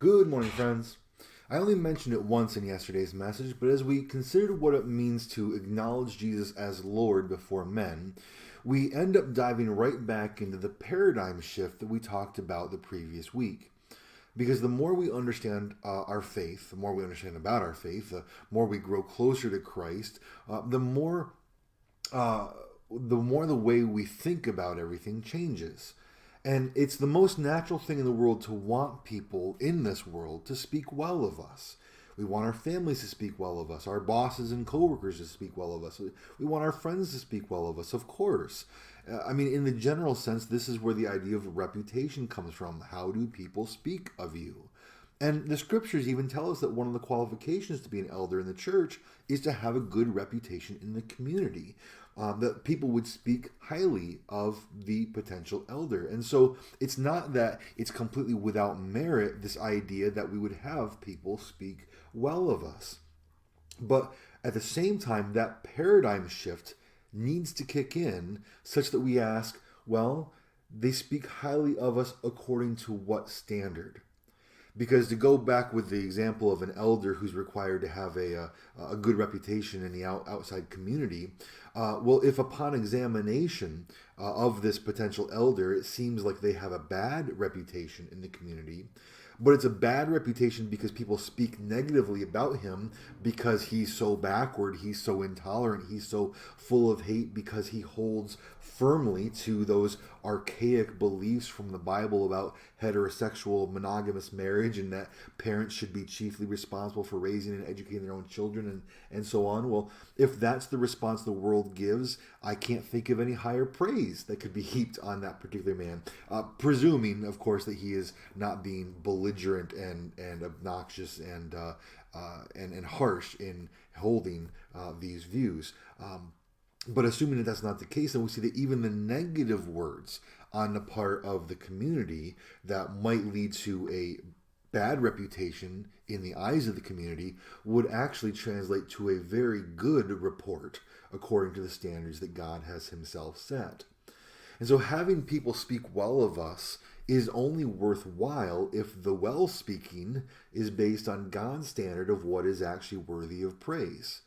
Good morning, friends. I only mentioned it once in yesterday's message, but as we consider what it means to acknowledge Jesus as Lord before men, we end up diving right back into the paradigm shift that we talked about the previous week. Because the more we understand our faith, the more we understand about our faith, the more we grow closer to Christ, uh, the more the way we think about everything changes. And it's the most natural thing in the world to want people in this world to speak well of us. We want our families to speak well of us, our bosses and coworkers to speak well of us. We want our friends to speak well of us, of course. In the general sense, this is where the idea of reputation comes from. How do people speak of you? And the scriptures even tell us that one of the qualifications to be an elder in the church is to have a good reputation in the community. That people would speak highly of the potential elder. And so it's not that it's completely without merit, this idea that we would have people speak well of us. But at the same time, that paradigm shift needs to kick in such that we ask, well, they speak highly of us according to what standard? Because to go back with the example of an elder who's required to have a good reputation in the outside community, well, if upon examination of this potential elder, it seems like they have a bad reputation in the community, but it's a bad reputation because people speak negatively about him because he's so backward, he's so intolerant, he's so full of hate because he holds firmly to those archaic beliefs from the Bible about heterosexual monogamous marriage and that parents should be chiefly responsible for raising and educating their own children and so on. Well, if that's the response the world gives, I can't think of any higher praise that could be heaped on that particular man, presuming, of course, that he is not being belligerent and obnoxious and harsh in holding these views. But assuming that that's not the case, then we see that even the negative words on the part of the community that might lead to a bad reputation in the eyes of the community would actually translate to a very good report according to the standards that God has himself set. And so having people speak well of us is only worthwhile if the well speaking is based on God's standard of what is actually worthy of praise.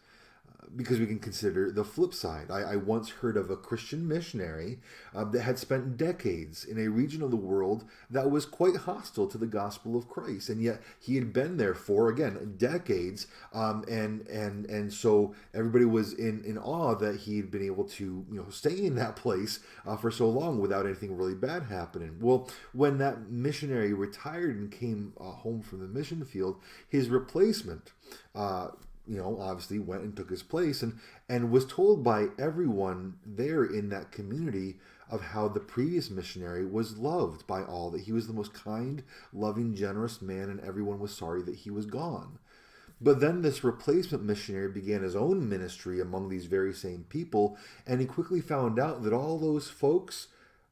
Because we can consider the flip side. I once heard of a Christian missionary that had spent decades in a region of the world that was quite hostile to the gospel of Christ, and yet he had been there for, again, decades, and so everybody was in awe that he had been able to stay in that place for so long without anything really bad happening. Well, when that missionary retired and came home from the mission field, his replacement obviously went and took his place and was told by everyone there in that community of how the previous missionary was loved by all, that he was the most kind, loving, generous man, and everyone was sorry that he was gone. But then this replacement missionary began his own ministry among these very same people, and he quickly found out that all those folks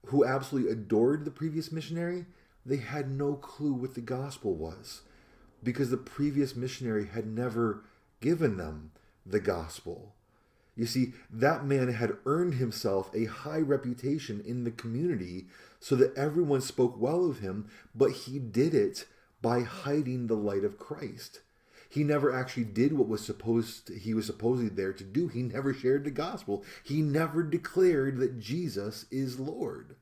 who absolutely adored the previous missionary, they had no clue what the gospel was, because the previous missionary had never given them the gospel. You see, that man had earned himself a high reputation in the community so that everyone spoke well of him, but he did it by hiding the light of Christ. He never actually did what he was supposedly there to do. He never shared the gospel. He never declared that Jesus is Lord.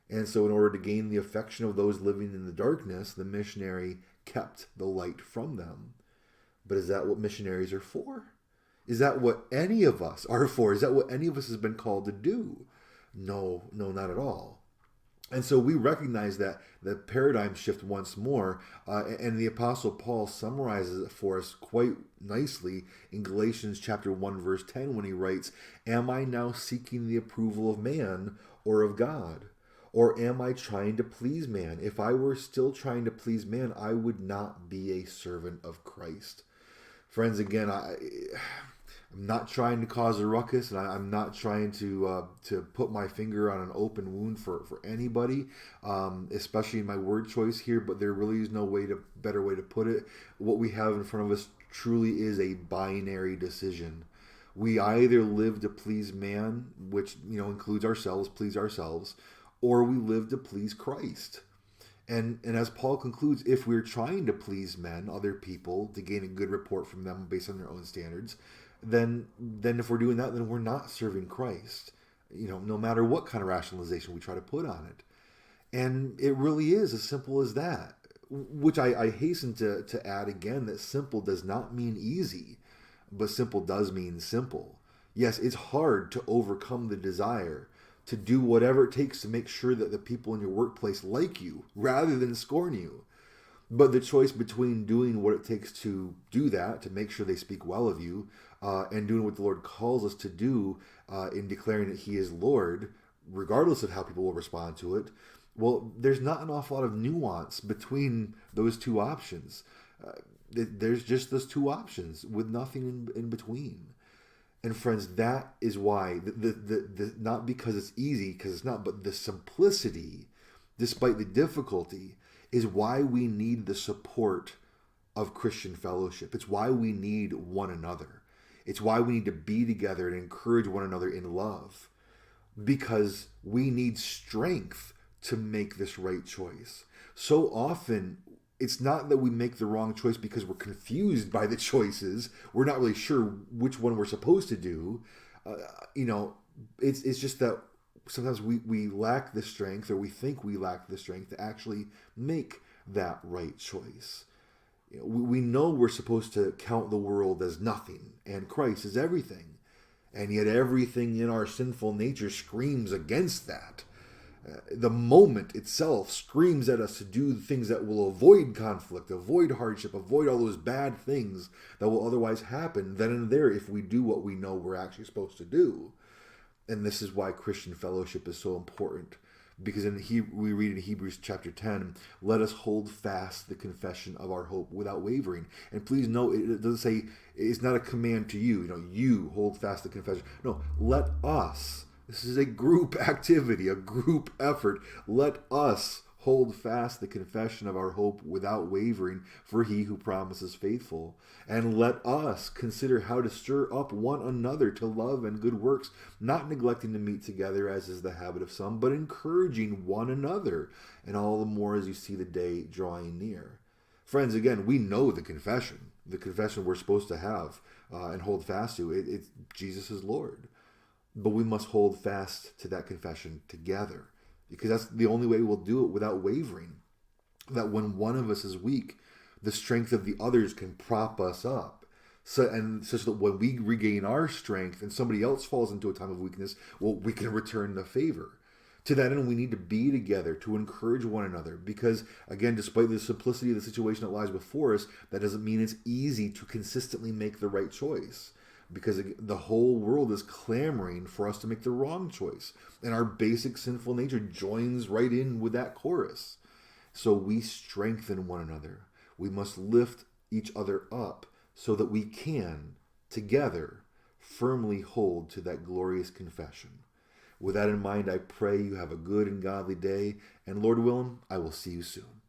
And so in order to gain the affection of those living in the darkness, the missionary kept the light from them. But is that what missionaries are for? Is that what any of us are for? Is that what any of us has been called to do? No, not at all. And so we recognize that the paradigm shift once more, and the Apostle Paul summarizes it for us quite nicely in Galatians chapter 1, verse 10, when he writes, "Am I now seeking the approval of man or of God? Or am I trying to please man? If I were still trying to please man, I would not be a servant of Christ." Friends, again, I'm not trying to cause a ruckus, and I'm not trying to put my finger on an open wound for anybody, especially in my word choice here. But there really is no better way to put it. What we have in front of us truly is a binary decision. We either live to please man, which includes ourselves, please ourselves, or we live to please Christ. And as Paul concludes, if we're trying to please men, other people, to gain a good report from them based on their own standards, then if we're doing that, then we're not serving Christ. No matter what kind of rationalization we try to put on it. And it really is as simple as that. Which I hasten to add again that simple does not mean easy, but simple does mean simple. Yes, it's hard to overcome the desire to do whatever it takes to make sure that the people in your workplace like you rather than scorn you. But the choice between doing what it takes to do that, to make sure they speak well of you, and doing what the Lord calls us to do in declaring that He is Lord, regardless of how people will respond to it, well, there's not an awful lot of nuance between those two options. There's just those two options with nothing in between. And friends, that is why, not because it's easy, because it's not, but the simplicity, despite the difficulty, is why we need the support of Christian fellowship. It's why we need one another. It's why we need to be together and encourage one another in love. Because we need strength to make this right choice. So often, it's not that we make the wrong choice because we're confused by the choices. We're not really sure which one we're supposed to do. It's just that sometimes we lack the strength, or we think we lack the strength to actually make that right choice. We know we're supposed to count the world as nothing and Christ is everything. And yet everything in our sinful nature screams against that. The moment itself screams at us to do things that will avoid conflict, avoid hardship, avoid all those bad things that will otherwise happen then and there if we do what we know we're actually supposed to do. And this is why Christian fellowship is so important. Because we read in Hebrews chapter 10, let us hold fast the confession of our hope without wavering. And please note, it doesn't say, it's not a command to you, you hold fast the confession. No, let us. This is a group activity, a group effort. Let us hold fast the confession of our hope without wavering, for He who promises faithful. And let us consider how to stir up one another to love and good works, not neglecting to meet together as is the habit of some, but encouraging one another, and all the more as you see the day drawing near. Friends, again, we know the confession we're supposed to have and hold fast to. It's Jesus is Lord. But we must hold fast to that confession together, because that's the only way we'll do it without wavering. That when one of us is weak, the strength of the others can prop us up. Such that when we regain our strength and somebody else falls into a time of weakness, well, we can return the favor. To that end, we need to be together to encourage one another, because, again, despite the simplicity of the situation that lies before us, that doesn't mean it's easy to consistently make the right choice. Because the whole world is clamoring for us to make the wrong choice. And our basic sinful nature joins right in with that chorus. So we strengthen one another. We must lift each other up so that we can, together, firmly hold to that glorious confession. With that in mind, I pray you have a good and godly day. And Lord willing, I will see you soon.